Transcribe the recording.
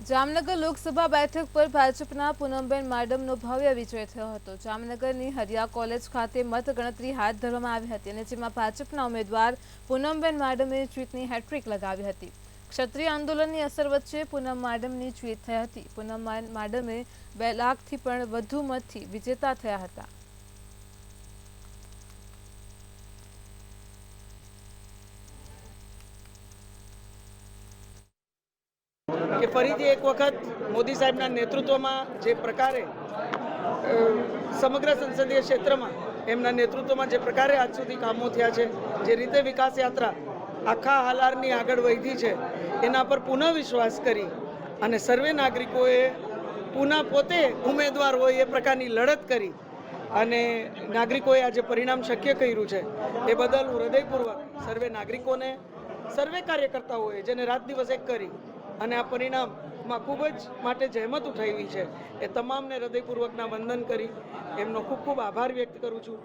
જામનગર લોકસભા બેઠક પર ભાજપના પૂનમબેન માડમનો ભવ્ય વિજય થયો હતો। જામનગરની હરિયા કોલેજ ખાતે મતગણતરી હાથ ધરવામાં આવી હતી અને જેમાં ભાજપના ઉમેદવાર પૂનમબેન માડમે જીતની હેટ્રિક લગાવી હતી। ક્ષત્રિય આંદોલનની અસર વચ્ચે પૂનમ માડમની જીત થઈ હતી। પૂનમ માડમે 2 લાખથી પણ વધુ મતથી વિજેતા થયા હતા। કે ફરીથી એક વખત મોદી સાહેબના નેતૃત્વમાં જે પ્રકારે સમગ્ર સંસદીય ક્ષેત્રમાં એમના નેતૃત્વમાં જે પ્રકારે આજ સુધી કામો થયા છે, જે રીતે વિકાસ યાત્રા આખા હાલારની આગળ વધી છે, એના પર પુનઃ વિશ્વાસ કરી અને સર્વે નાગરિકોએ પુનઃ પોતે ઉમેદવાર હોય એ પ્રકારની લડત કરી અને નાગરિકોએ આજે પરિણામ શક્ય કર્યું છે। એ બદલ હું હૃદયપૂર્વક સર્વે નાગરિકોને, સર્વે કાર્યકર્તાઓએ જેને રાત દિવસ એક કરી અને આ પરિણામમાં ખૂબ જ માટે જહેમત ઉઠાવી છે, એ તમામને હૃદયપૂર્વકના વંદન કરી એમનો ખૂબ ખૂબ આભાર વ્યક્ત કરું છું।